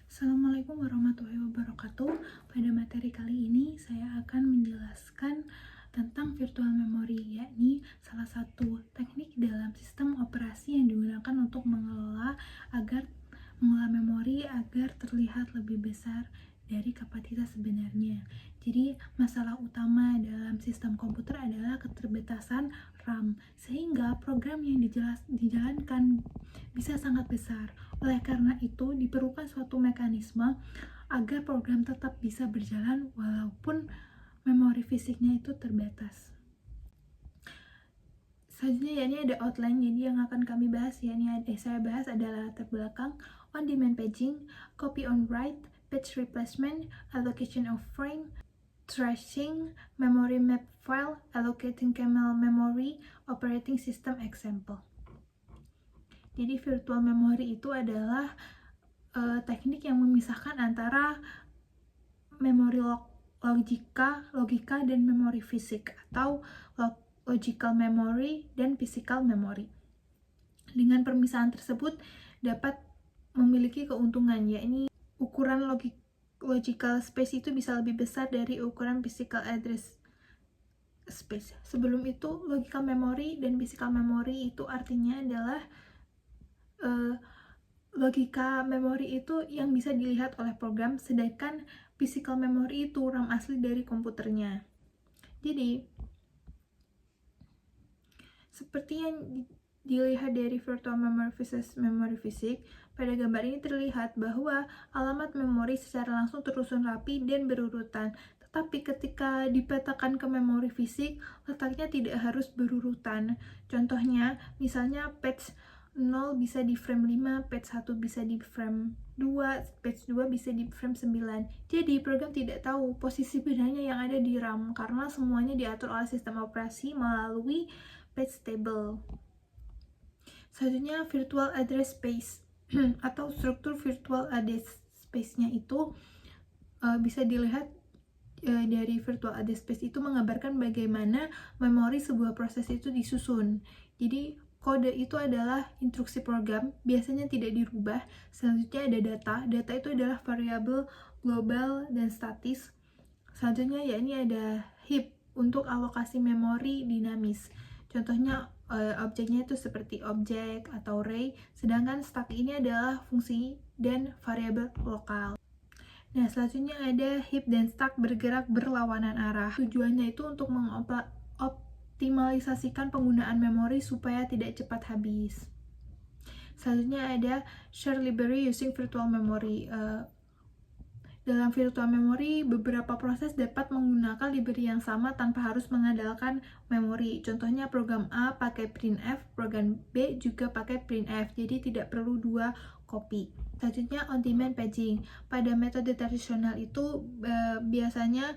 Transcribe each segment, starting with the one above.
Assalamualaikum warahmatullahi wabarakatuh. Pada materi kali ini saya akan menjelaskan tentang virtual memory, yakni salah satu teknik dalam sistem operasi yang digunakan untuk mengelola memori agar terlihat lebih besar dari kapasitas sebenarnya. Jadi masalah utama dalam sistem komputer adalah keterbatasan RAM, sehingga program yang dijalankan bisa sangat besar. Oleh karena itu, diperlukan suatu mekanisme agar program tetap bisa berjalan walaupun memori fisiknya itu terbatas. Selanjutnya ini ada outline, jadi yang akan kami bahas saya bahas adalah latar belakang, on-demand paging, copy on write, page replacement, allocation of frame, tracing, memory map file, allocating kernel memory, operating system example. Jadi virtual memory itu adalah teknik yang memisahkan antara memori logika dan memori fisik, atau logical memory dan physical memory. Dengan permisahan tersebut dapat memiliki keuntungan, yakni ukuran logical space itu bisa lebih besar dari ukuran physical address space. Sebelum itu, logical memory dan physical memory itu artinya adalah logika memory itu yang bisa dilihat oleh program, sedangkan physical memory itu RAM asli dari komputernya. Jadi, seperti yang dilihat dari virtual memory versus memory fisik, pada gambar ini terlihat bahwa alamat memori secara langsung tersusun rapi dan berurutan. Tetapi ketika dipetakan ke memori fisik, letaknya tidak harus berurutan. Contohnya, misalnya page 0 bisa di frame 5, page 1 bisa di frame 2, page 2 bisa di frame 9. Jadi program tidak tahu posisi benarnya yang ada di RAM karena semuanya diatur oleh sistem operasi melalui page table. Selanjutnya, virtual address space atau struktur virtual address space-nya itu bisa dilihat dari virtual address space itu menggambarkan bagaimana memori sebuah proses itu disusun. Jadi kode itu adalah instruksi program, biasanya tidak dirubah. Selanjutnya ada data itu adalah variabel global dan statis. Selanjutnya yakni ada heap untuk alokasi memori dinamis. Contohnya objeknya itu seperti objek atau array, sedangkan stack ini adalah fungsi dan variabel lokal. Nah, selanjutnya ada heap dan stack bergerak berlawanan arah. Tujuannya itu untuk optimalisasikan penggunaan memori supaya tidak cepat habis. Selanjutnya ada share library using virtual memory. Dalam virtual memory, beberapa proses dapat menggunakan library yang sama tanpa harus mengandalkan memori. Contohnya program A pakai printf, program B juga pakai printf, jadi tidak perlu dua copy. Selanjutnya on-demand paging. Pada metode tradisional itu biasanya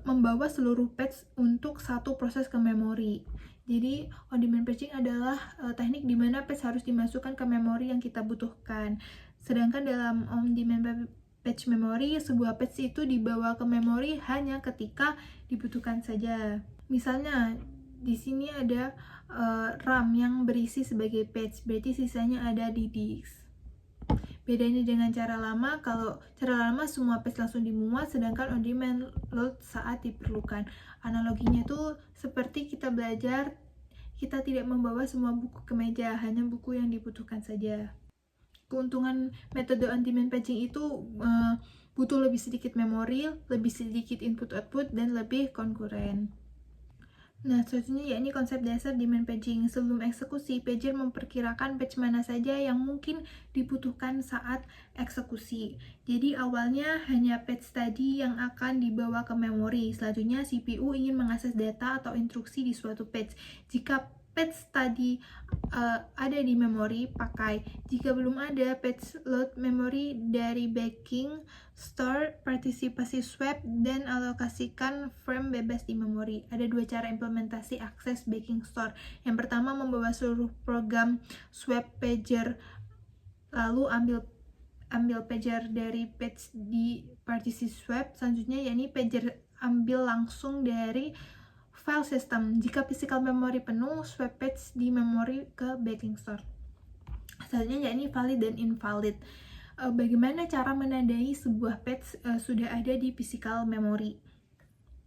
membawa seluruh page untuk satu proses ke memori. Jadi on-demand paging adalah teknik di mana page harus dimasukkan ke memori yang kita butuhkan. Sedangkan dalam on-demand page memory, sebuah page itu dibawa ke memori hanya ketika dibutuhkan saja. Misalnya di sini ada RAM yang berisi sebagai page, berarti sisanya ada di disk. Bedanya dengan cara lama, kalau cara lama semua page langsung dimuat, sedangkan on demand load saat diperlukan. Analoginya tuh seperti kita belajar, kita tidak membawa semua buku ke meja, hanya buku yang dibutuhkan saja. Keuntungan metode on-demand paging itu butuh lebih sedikit memori, lebih sedikit input-output, dan lebih konkuren. Nah, selanjutnya yakni konsep dasar demand paging. Sebelum eksekusi, pager memperkirakan page mana saja yang mungkin dibutuhkan saat eksekusi. Jadi awalnya hanya page tadi yang akan dibawa ke memori. Selanjutnya CPU ingin mengakses data atau instruksi di suatu page. Jika page tadi ada di memori, pakai. Jika belum ada, page load memori dari backing, store, partisipasi swap, dan alokasikan frame bebas di memori. Ada dua cara implementasi akses backing store. Yang pertama, membawa seluruh program swap pager, lalu ambil pager dari page di partisi swap. Selanjutnya yakni pager ambil langsung dari file system. Jika physical memory penuh, swap page di memori ke backing store. Selanjutnya yakni valid dan invalid. bagaimana cara menandai sebuah patch sudah ada di physical memory.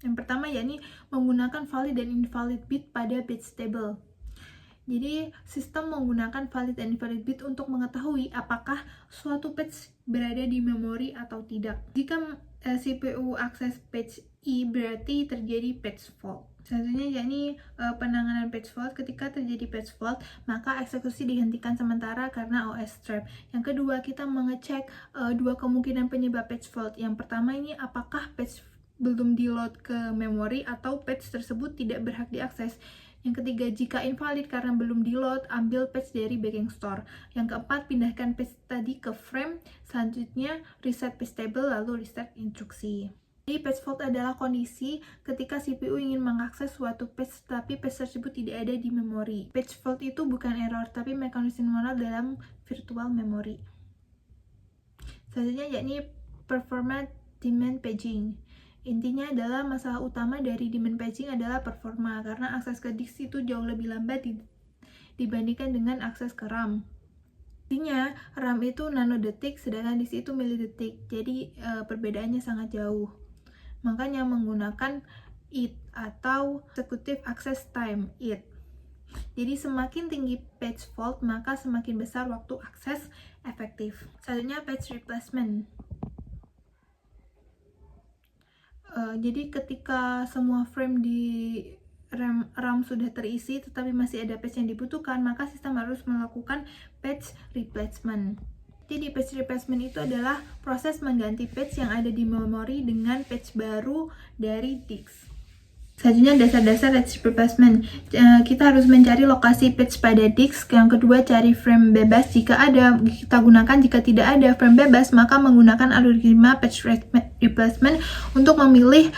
Yang pertama yakni menggunakan valid dan invalid bit pada patch table. Jadi sistem menggunakan valid dan invalid bit untuk mengetahui apakah suatu patch berada di memori atau tidak. Jika CPU akses patch I berarti terjadi patch fault. Selanjutnya yakni penanganan patch fault. Ketika terjadi patch fault, maka eksekusi dihentikan sementara karena OS trap. Yang kedua, kita mengecek dua kemungkinan penyebab patch fault. Yang pertama ini apakah patch belum di-load ke memori atau patch tersebut tidak berhak diakses. Yang ketiga, jika invalid karena belum di-load, ambil patch dari backing store. Yang keempat, pindahkan patch tadi ke frame. Selanjutnya, reset patch table lalu restart instruksi. Jadi patch fault adalah kondisi ketika CPU ingin mengakses suatu patch tapi patch tersebut tidak ada di memori. Patch fault itu bukan error tapi mekanisme manual dalam virtual memory. Selanjutnya yakni performa demand paging. Intinya adalah masalah utama dari demand paging adalah performa karena akses ke disk itu jauh lebih lambat dibandingkan dengan akses ke RAM. Intinya RAM itu nanodetik sedangkan disk itu milidetik. Jadi perbedaannya sangat jauh. Makanya menggunakan IT atau Executive Access Time IT. Jadi semakin tinggi patch fault maka semakin besar waktu akses efektif. Selanjutnya patch replacement. Jadi ketika semua frame di RAM sudah terisi tetapi masih ada patch yang dibutuhkan, maka sistem harus melakukan patch replacement. Jadi patch replacement itu adalah proses mengganti patch yang ada di memori dengan patch baru dari disk. Selanjutnya dasar-dasar patch replacement. Kita harus mencari lokasi patch pada disk. Yang kedua, cari frame bebas jika ada, kita gunakan. Jika tidak ada frame bebas, maka menggunakan algoritma patch replacement untuk memilih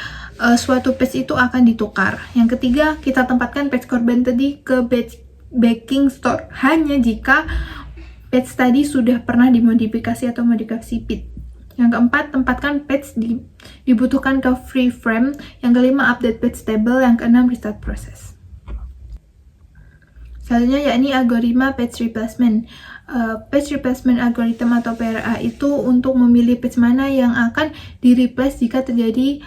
suatu patch itu akan ditukar. Yang ketiga, kita tempatkan patch korban tadi ke backing store hanya jika patch tadi sudah pernah dimodifikasi atau modifikasi bit. Yang keempat, tempatkan patch dibutuhkan ke free frame. Yang kelima, update patch table. Yang keenam, restart proses. Selanjutnya yakni algoritma patch replacement. Patch replacement algorithm atau PRA itu untuk memilih patch mana yang akan di-replace jika terjadi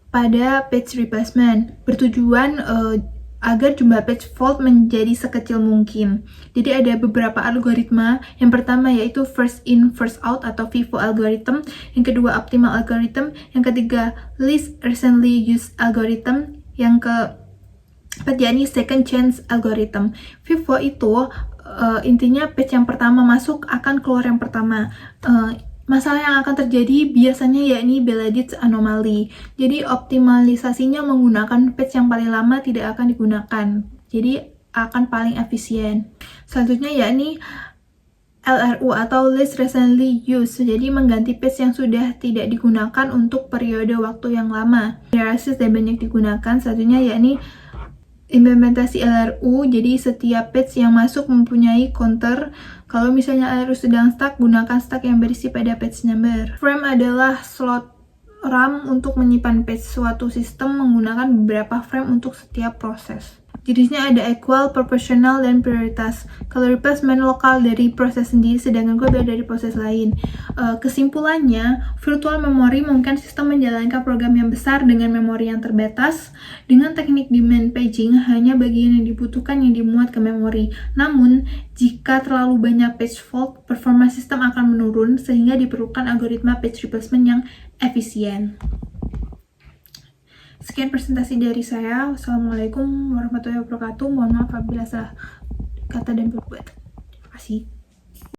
pada patch replacement. Bertujuan agar jumlah patch fault menjadi sekecil mungkin. Jadi ada beberapa algoritma. Yang pertama yaitu first in first out atau FIFO algorithm. Yang kedua optimal algorithm. Yang ketiga least recently used algorithm. Yang keempat yakni second chance algorithm. FIFO itu intinya patch yang pertama masuk akan keluar yang pertama. Masalah yang akan terjadi biasanya yakni Beladitz anomaly. Jadi optimalisasinya menggunakan patch yang paling lama tidak akan digunakan. Jadi akan paling efisien. Selanjutnya yakni LRU atau least recently used. Jadi mengganti patch yang sudah tidak digunakan untuk periode waktu yang lama. Realistis dan banyak digunakan. Selanjutnya yakni implementasi LRU. Jadi setiap patch yang masuk mempunyai counter. Kalau misalnya LRU sedang stuck, gunakan stack yang berisi pada patch number. Frame adalah slot RAM untuk menyimpan patch. Suatu sistem menggunakan beberapa frame untuk setiap proses. Jenisnya ada equal, proportional, dan prioritas. Kalau replacement lokal dari proses sendiri, sedangkan global dari proses lain. Kesimpulannya, virtual memory memungkinkan sistem menjalankan program yang besar dengan memori yang terbatas. Dengan teknik demand paging, hanya bagian yang dibutuhkan yang dimuat ke memori. Namun, jika terlalu banyak patch fault, performa sistem akan menurun sehingga diperlukan algoritma patch replacement yang efisien. Sekian presentasi dari saya. Wassalamualaikum warahmatullahi wabarakatuh. Mohon maaf apabila salah kata dan berbuat. Terima kasih.